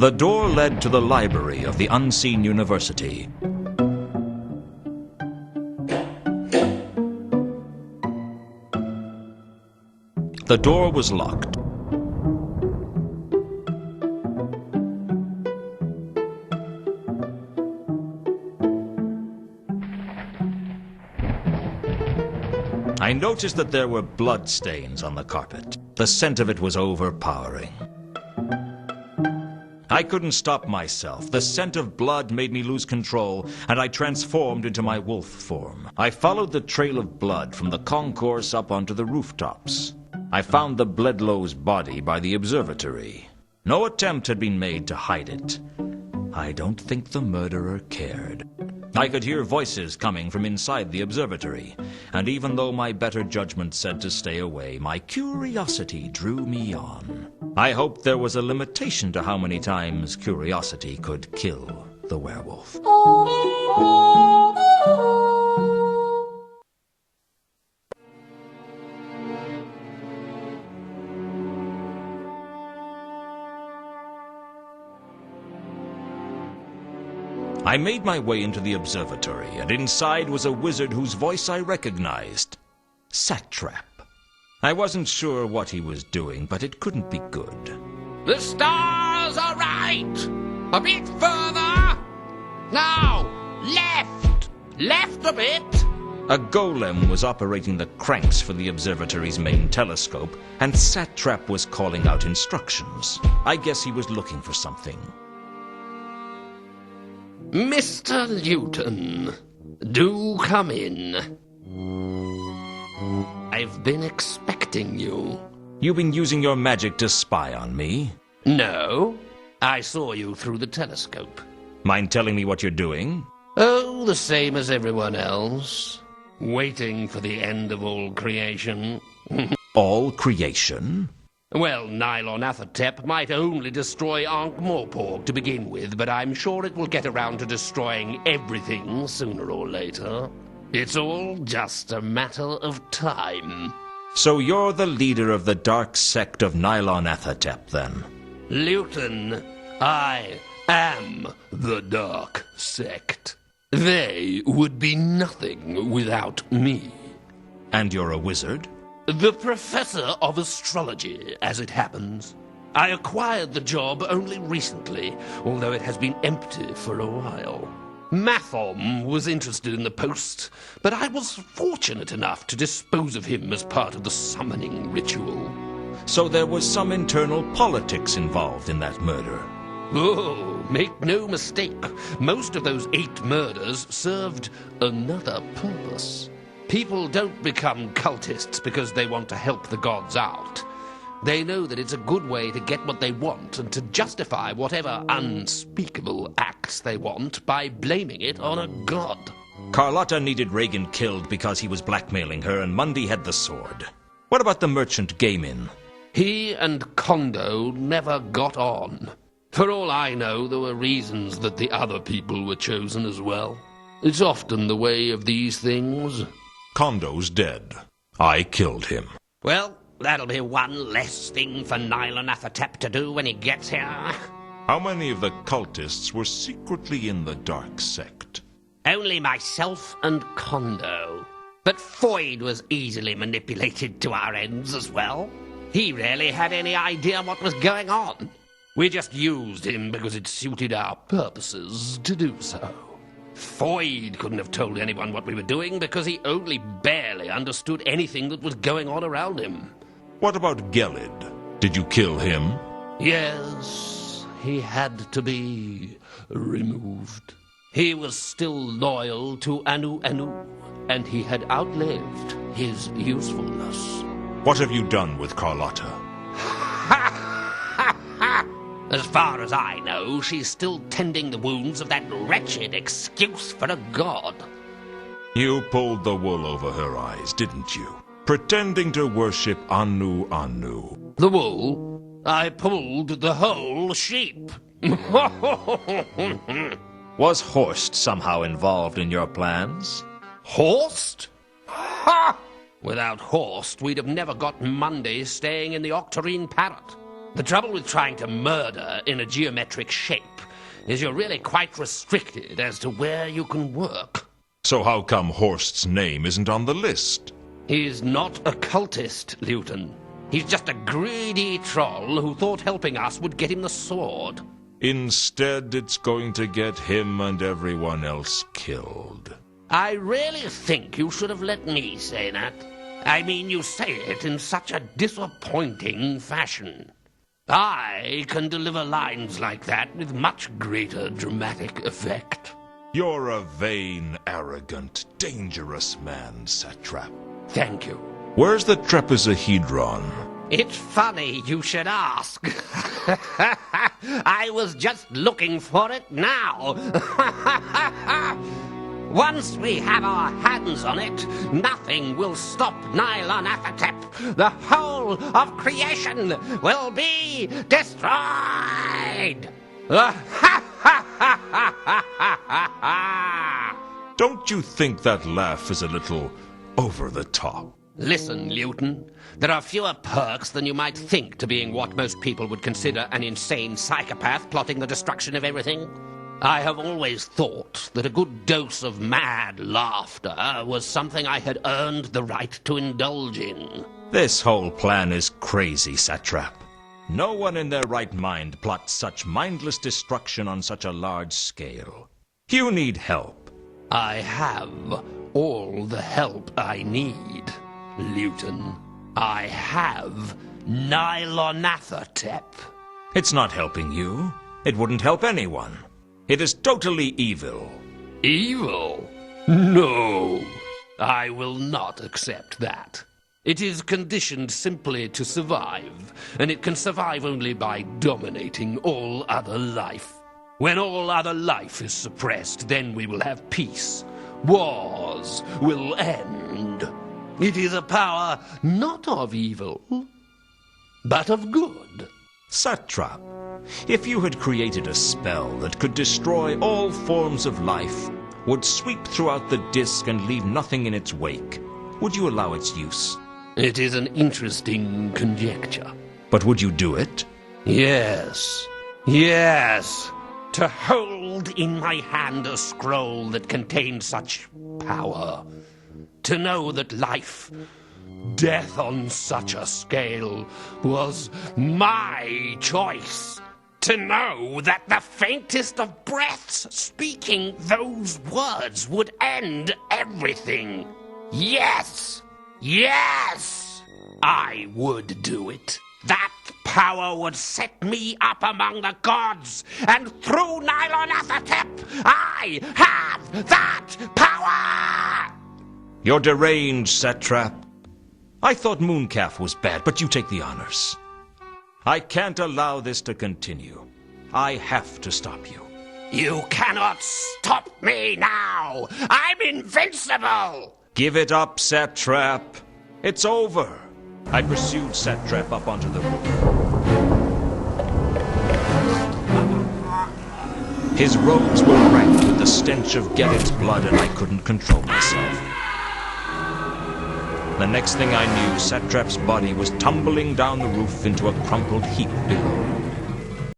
The door led to the library of the Unseen University. The door was locked. I noticed that there were blood stains on the carpet. The scent of it was overpowering. I couldn't stop myself. The scent of blood made me lose control, and I transformed into my wolf form. I followed the trail of blood from the concourse up onto the rooftops. I found the Bledlow's body by the observatory. No attempt had been made to hide it. I don't think the murderer cared. I could hear voices coming from inside the observatory, and even though my better judgment said to stay away, my curiosity drew me on. I hoped there was a limitation to how many times curiosity could kill the werewolf. I made my way into the observatory, and inside was a wizard whose voice I recognized. Satrap. I wasn't sure what he was doing, but it couldn't be good. The stars are right! A bit further! Now, left! Left a bit! A golem was operating the cranks for the observatory's main telescope, and Satrap was calling out instructions. I guess he was looking for something. Mr. Lewton, do come in. I've been expecting you. You've been using your magic to spy on me? No, I saw you through the telescope. Mind telling me what you're doing? Oh, the same as everyone else. Waiting for the end of all creation. All creation? Well, Nylonathotep might only destroy Ankh-Morpork to begin with, but I'm sure it will get around to destroying everything sooner or later. It's all just a matter of time. So you're the leader of the dark sect of Nylonathotep, then? Lewton, I am the dark sect. They would be nothing without me. And you're a wizard? The professor of astrology, as it happens. I acquired the job only recently, although it has been empty for a while. Mathom was interested in the post, but I was fortunate enough to dispose of him as part of the summoning ritual. So there was some internal politics involved in that murder? Oh, make no mistake. Most of those 8 murders served another purpose. People don't become cultists because they want to help the gods out. They know that it's a good way to get what they want and to justify whatever unspeakable acts they want by blaming it on a god. Carlotta needed Reagan killed because he was blackmailing her, and Mundy had the sword. What about the merchant Gaimin? He and Kondo never got on. For all I know, there were reasons that the other people were chosen as well. It's often the way of these things. Kondo's dead. I killed him. Well, that'll be one less thing for Nylonathotep to do when he gets here. How many of the cultists were secretly in the dark sect? Only myself and Kondo. But Foyd was easily manipulated to our ends as well. He rarely had any idea what was going on. We just used him because it suited our purposes to do so. Foyd couldn't have told anyone what we were doing because he only barely understood anything that was going on around him. What about Gelid? Did you kill him? Yes, he had to be removed. He was still loyal to Anu Anu, and he had outlived his usefulness. What have you done with Carlotta? As far as I know, she's still tending the wounds of that wretched excuse for a god. You pulled the wool over her eyes, didn't you? Pretending to worship Anu Anu. The wool? I pulled the whole sheep. Was Horst somehow involved in your plans? Horst? Ha! Without Horst, we'd have never got Monday staying in the Octarine Parrot. The trouble with trying to murder in a geometric shape is you're really quite restricted as to where you can work. So how come Horst's name isn't on the list? He's not a cultist, Lewton. He's just a greedy troll who thought helping us would get him the sword. Instead, it's going to get him and everyone else killed. I really think you should have let me say that. I mean, you say it in such a disappointing fashion. I can deliver lines like that with much greater dramatic effect. You're a vain, arrogant, dangerous man, Satrap. Thank you. Where's the trapezohedron? It's funny you should ask. I was just looking for it now. Once we have our hands on it, nothing will stop Nylonathotep. The whole of creation will be destroyed. Don't you think that laugh is a little over the top? Listen, Lewton, there are fewer perks than you might think to being what most people would consider an insane psychopath plotting the destruction of everything. I have always thought that a good dose of mad laughter was something I had earned the right to indulge in. This whole plan is crazy, Satrap. No one in their right mind plots such mindless destruction on such a large scale. You need help. I have all the help I need, Lewton. I have Nylonathotep. It's not helping you. It wouldn't help anyone. It is totally evil. Evil? No. I will not accept that. It is conditioned simply to survive, and it can survive only by dominating all other life. When all other life is suppressed, then we will have peace. Wars will end. It is a power not of evil, but of good. Satrap, if you had created a spell that could destroy all forms of life, would sweep throughout the disk and leave nothing in its wake, would you allow its use? It is an interesting conjecture. But would you do it? Yes. Yes. To hold in my hand a scroll that contained such power. To know that life, death on such a scale, was my choice. To know that the faintest of breaths speaking those words would end everything. Yes! Yes! I would do it. That power would set me up among the gods, and through Nylonathotep, I have that power! You're deranged, Satrap. I thought Mooncalf was bad, but you take the honors. I can't allow this to continue. I have to stop you. You cannot stop me now! I'm invincible! Give it up, Satrap. It's over. I pursued Satrap up onto the roof. His robes were rank with the stench of Geddit's blood, and I couldn't control myself. The next thing I knew, Satrap's body was tumbling down the roof into a crumpled heap below.